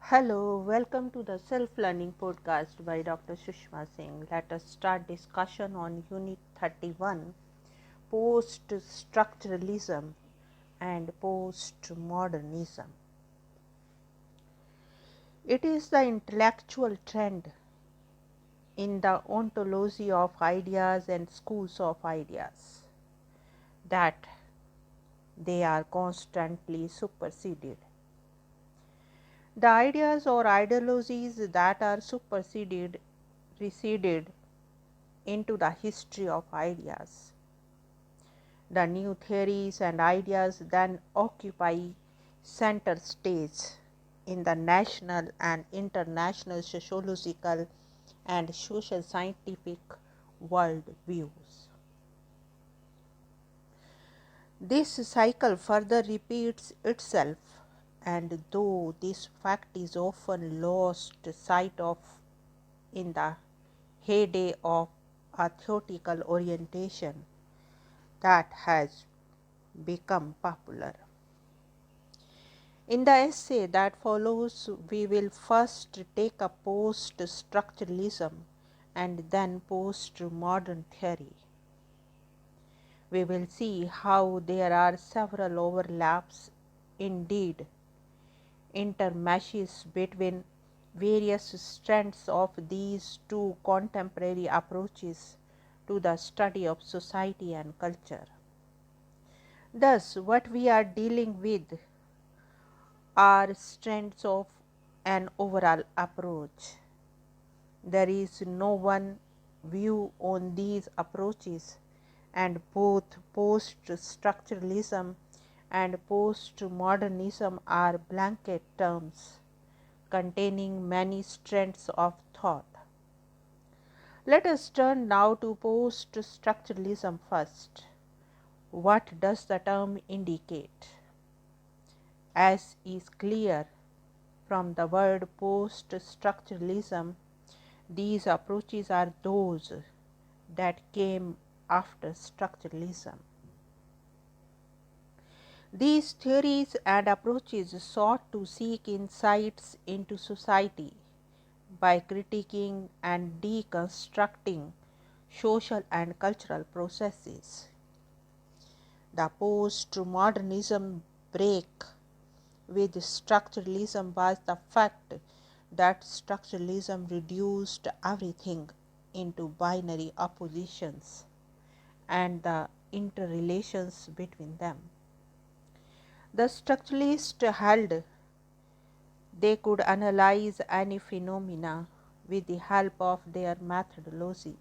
Hello, welcome to the Self-Learning Podcast by Dr. Sushma Singh. Let us start discussion on Unit 31, Post-Structuralism and Postmodernism. It is the intellectual trend in the ontology of ideas and schools of ideas that they are constantly superseded. The ideas or ideologies that are superseded receded into the history of ideas. The new theories and ideas then occupy center stage in the national and international sociological and social scientific world views. This cycle further repeats itself, and though this fact is often lost sight of in the heyday of a theoretical orientation that has become popular. In the essay that follows, we will first take a post-structuralism and then post-modern theory. We will see how there are several overlaps, indeed intermeshes between various strands of these two contemporary approaches to the study of society and culture. Thus, what we are dealing with are strands of an overall approach. There is no one view on these approaches, and both post-structuralism and postmodernism are blanket terms containing many strands of thought. Let us turn now to post-structuralism first. What does the term indicate? As is clear from the word post-structuralism, these approaches are those that came after structuralism. These theories and approaches sought to seek insights into society by critiquing and deconstructing social and cultural processes. The postmodernism break with structuralism was the fact that structuralism reduced everything into binary oppositions and the interrelations between them. The structuralists held they could analyze any phenomena with the help of their methodology.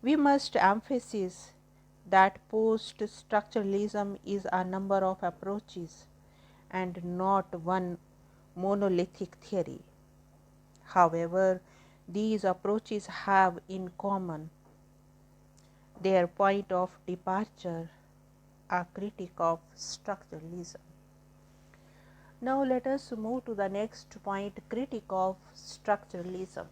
We must emphasize that post-structuralism is a number of approaches and not one monolithic theory. However, these approaches have in common their point of departure, a critique of structuralism. Now let us move to the next point, critique of structuralism.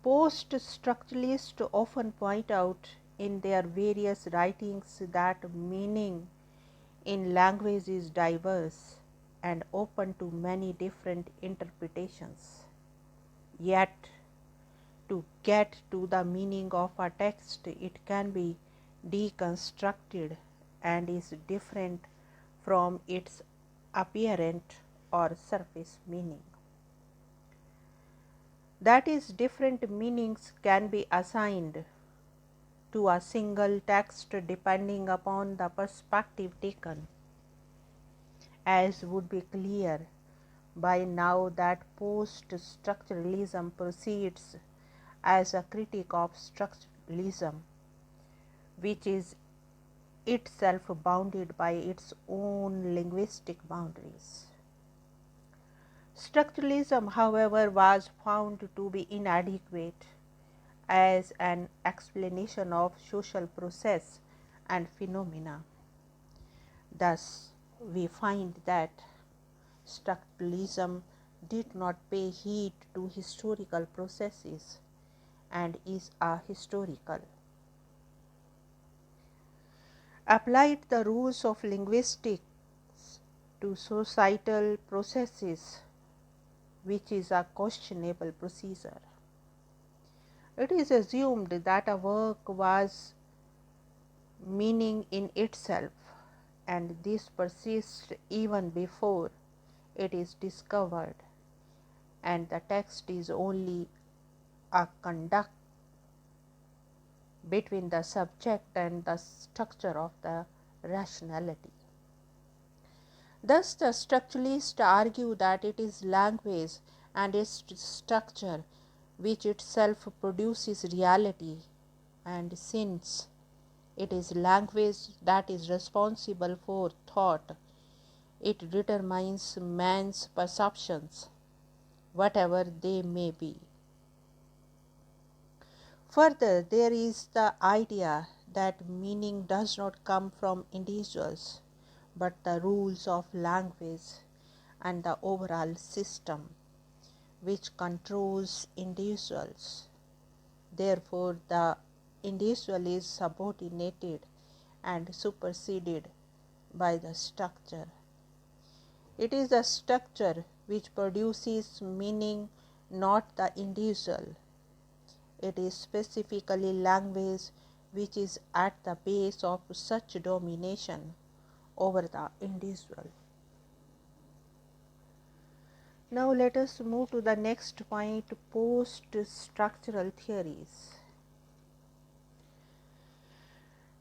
Post-structuralists often point out in their various writings that meaning in language is diverse and open to many different interpretations. Yet, to get to the meaning of a text, it can be deconstructed and is different from its apparent or surface meaning. That is, different meanings can be assigned to a single text depending upon the perspective taken, as would be clear by now that post-structuralism proceeds as a critique of structuralism, which is itself bounded by its own linguistic boundaries. Structuralism, however, was found to be inadequate as an explanation of social process and phenomena. Thus, we find that structuralism did not pay heed to historical processes and is ahistorical. Applied the rules of linguistics to societal processes, which is a questionable procedure. It is assumed that a work was meaning in itself, and this persists even before it is discovered, and the text is only a conduct between the subject and the structure of the rationality. Thus, the structuralists argue that it is language and its structure which itself produces reality, and since it is language that is responsible for thought, it determines man's perceptions, whatever they may be. Further, there is the idea that meaning does not come from individuals, but the rules of language and the overall system which controls individuals. Therefore, the individual is subordinated and superseded by the structure. It is the structure which produces meaning, not the individual. It is specifically language which is at the base of such domination over the individual. Now let us move to the next point, post-structural theories.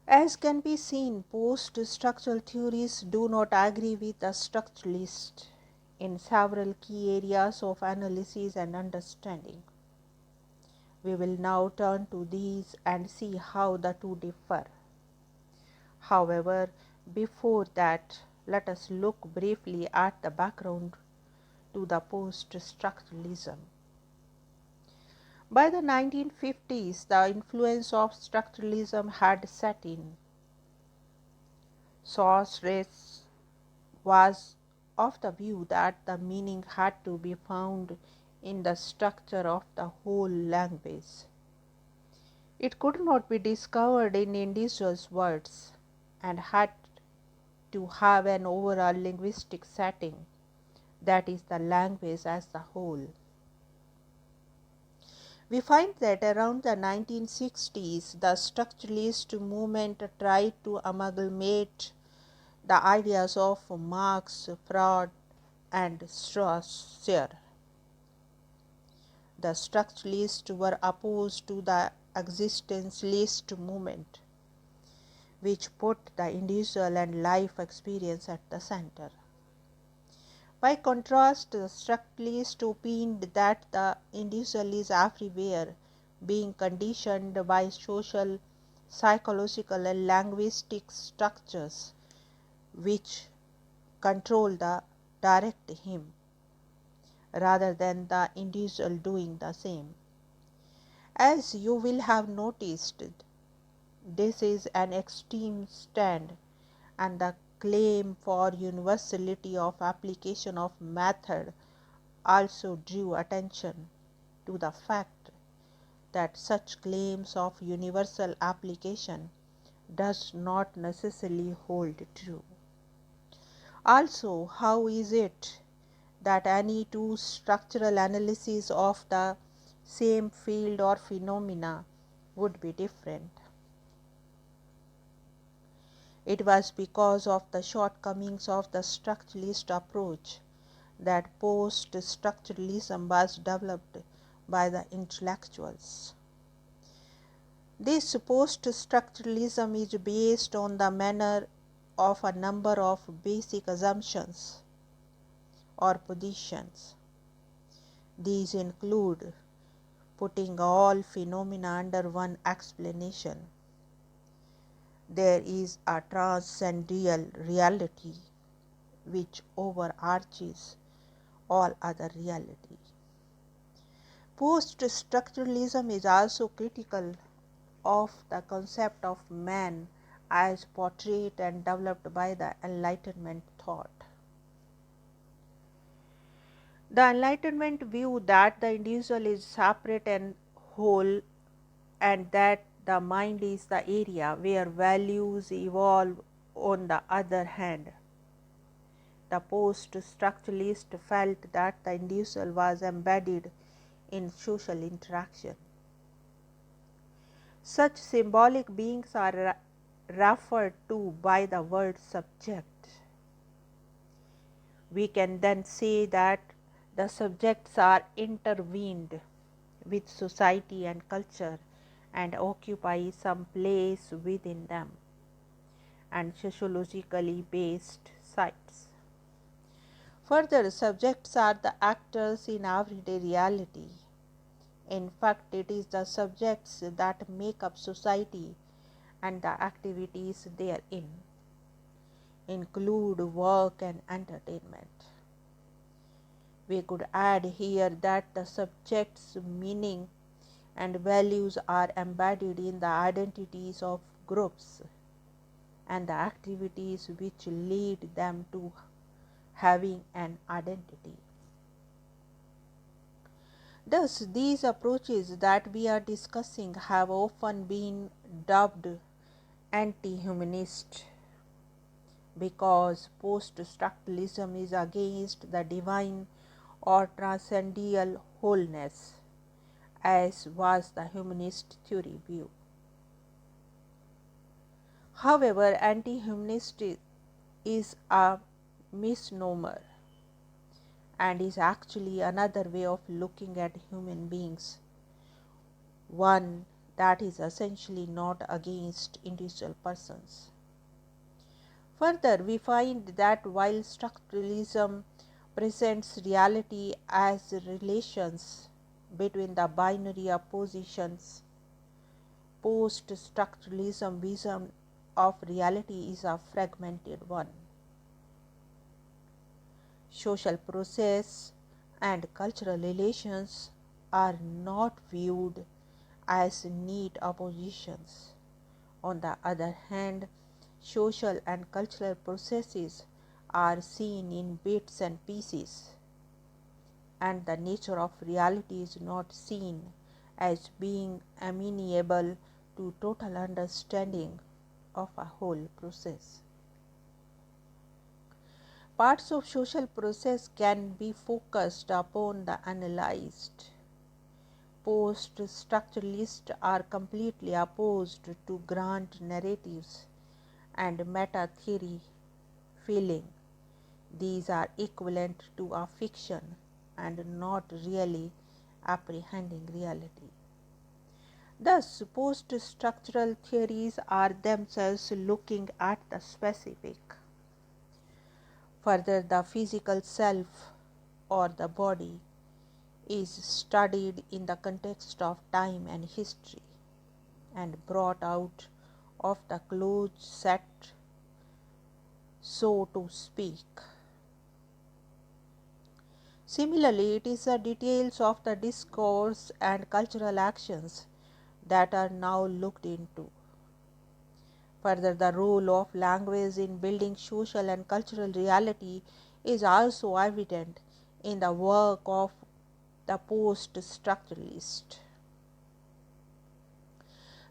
As can be seen, post-structural theories do not agree with the structuralists in several key areas of analysis and understanding. We will now turn to these and see how the two differ. However, before that, let us look briefly at the background to the post-structuralism. By the 1950s, the influence of structuralism had set in. Saussure was of the view that the meaning had to be found in the structure of the whole language. It could not be discovered in individuals' words and had to have an overall linguistic setting, that is, the language as a whole. We find that around the 1960s, the structuralist movement tried to amalgamate the ideas of Marx, Freud, and Saussure. The structuralists were opposed to the existentialist movement, which put the individual and life experience at the center. By contrast, the structuralists opined that the individual is everywhere, being conditioned by social, psychological, and linguistic structures which control the direct him, rather than the individual doing the same. As you will have noticed, this is an extreme stand, and the claim for universality of application of method also drew attention to the fact that such claims of universal application does not necessarily hold true. Also, how is it that any two structural analyses of the same field or phenomena would be different? It was because of the shortcomings of the structuralist approach that post-structuralism was developed by the intellectuals. This post-structuralism is based on the manner of a number of basic assumptions or positions. These include putting all phenomena under one explanation. There is a transcendental reality which overarches all other reality. Post-structuralism is also critical of the concept of man as portrayed and developed by the Enlightenment thought. The Enlightenment view that the individual is separate and whole, and that the mind is the area where values evolve. On the other hand, the post-structuralist felt that the individual was embedded in social interaction. Such symbolic beings are referred to by the word subject. We can then say that the subjects are intertwined with society and culture and occupy some place within them, and sociologically based sites. Further, subjects are the actors in everyday reality. In fact, it is the subjects that make up society, and the activities therein include work and entertainment. We could add here that the subject's meaning and values are embedded in the identities of groups and the activities which lead them to having an identity. Thus, these approaches that we are discussing have often been dubbed anti-humanist because post-structuralism is against the divine or transcendental wholeness, as was the humanist theory view. However, anti-humanist is a misnomer and is actually another way of looking at human beings, one that is essentially not against individual persons. Further, we find that while structuralism presents reality as relations between the binary oppositions, post-structuralism vision of reality is a fragmented one. Social process and cultural relations are not viewed as neat oppositions. On the other hand, social and cultural processes are seen in bits and pieces, and the nature of reality is not seen as being amenable to total understanding of a whole process. Parts of social process can be focused upon the analyzed. Post-structuralists are completely opposed to grand narratives and meta-theory, feeling these are equivalent to a fiction and not really apprehending reality. Thus, post-structural theories are themselves looking at the specific. Further, the physical self or the body is studied in the context of time and history and brought out of the closed set, so to speak. Similarly, it is the details of the discourse and cultural actions that are now looked into. Further, the role of language in building social and cultural reality is also evident in the work of the post-structuralist.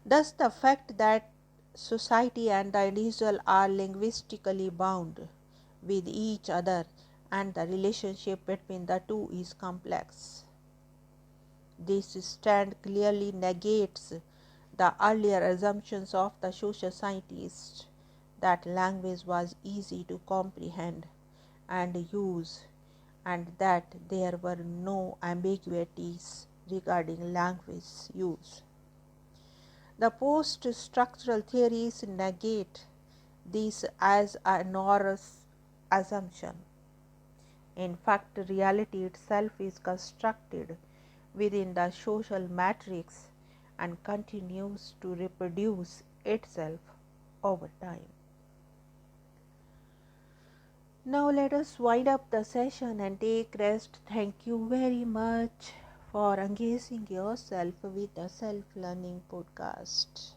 Thus, the fact that society and the individual are linguistically bound with each other and the relationship between the two is complex. This stand clearly negates the earlier assumptions of the social scientists that language was easy to comprehend and use, and that there were no ambiguities regarding language use. The post-structural theories negate this as an erroneous assumption. In fact, reality itself is constructed within the social matrix and continues to reproduce itself over time. Now let us wind up the session and take rest. Thank you very much for engaging yourself with the Self Learning Podcast.